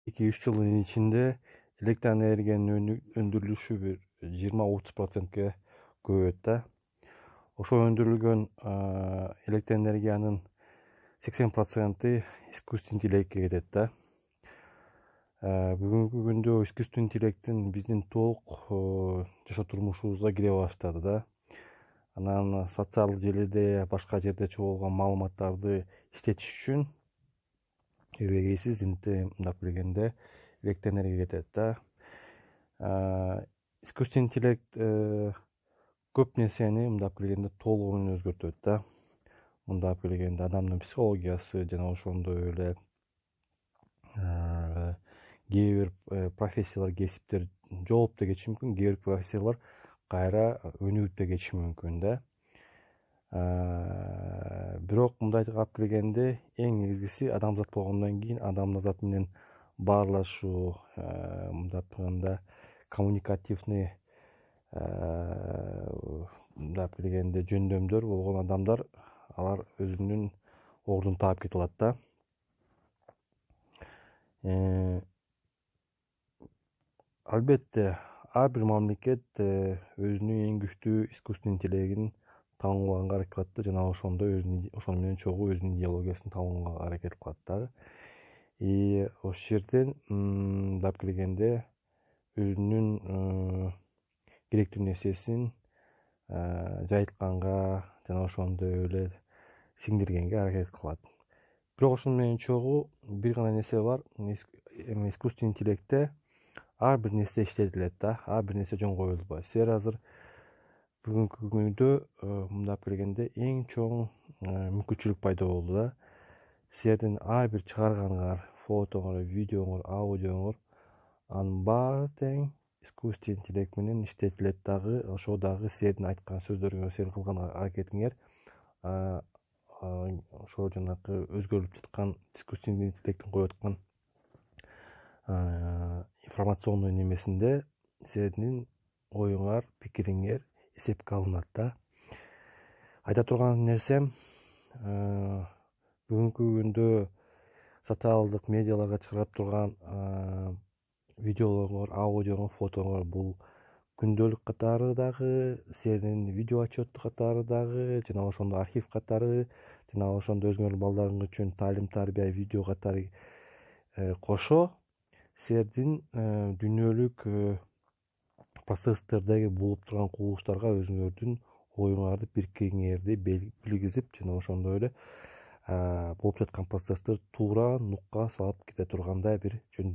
2-3 жылдын ичинде электр энергиянын өндүрүлүшү бир 20-30%ке көбөйөт да. Ошо өндүрүлгөн электр энергиянын 80% искусственный интеллектке кетет да. Бүгүнкү күндө искусственный интеллекттин биздин толук жашоо турмушубузга кире баштады да. Анан социалдык желиде, башка жерде чогулган маалыматтарды иштетиш үчүн эбегейсиз мындап келгенде электр энергия кетет да. Искусственный интеллект көп нерсени мындап келгенде толугу менен өзгөртөт да. Мындап келгенде адамдын психологиясы жана ошондой эле кээ бир профессиялар, кесиптер жооп да кетиши мүмкүн, кээ бир профессиялар кайра өнүгүп да кетиши мүмкүн да. Бирок мындайга алып келгенде эң негизгиси адамзат болгондон кийин адамзат менен баарлашуу, мындап айтканда коммуникативный мындап келгенде жөндөмдөр болгон адамдар алар өзүнүн ордун таап кете алат да. Албетте ар бир мамлекет өзүнүн эң күчтүү искусственный интеллектин таңууганга аракет кылат да, жана ошондой ошону менен чогуу өзүнүн идеологиясын таңууга аракет кылат дагы. Ошол жерден мындап келгенде өзүнүн керектүү нерсесин жайылтканга жана ошондой эле сиңдиргенге аракет кылат. Бирок ошону менен чогуу бир гана нерсе бар, искусственный интеллектте ар бир нерсе иштетилет да, ар бир нерсе жөн коюлбайт. Силер азыр бүгүнкү күндө мындап келгенде эң чоң мүмкүнчүлүк пайда болду да. Силердин ар бир чыгарганыңар, фотоңор, видеоңор, аудионор анын баары тең искусственный интеллект менен иштетилет дагы. Ошо дагы силердин айткан сөздөрүңөр, силердин кылган аракетиңер ошо жанагы өзгөрүлүп жаткан искусственный интеллекттин коюп аткан информационный немесинде силердин оюңар, пикириңер эсепке алынат да. Айта турган нерсем, бүгүнкү күндө социалдык медиаларга чыгарып турган видеолоңор, аудионор, фотоңор бул күндөлүк катары дагы, силердин видео отчетту катары дагы, жана ошондой архив катары, жана ошондой өзүңөрдүн балдарыңар үчүн таалим тарбия видео катары кошо силердин дүйнөлүк процесстердеги болуп турган кубулуштарга өзүңөрдүн оюңарды, пикириңерди билгизип, жана ошондой эле болуп жаткан процесстерди туура нукка салып кете тургандай бир жөндөм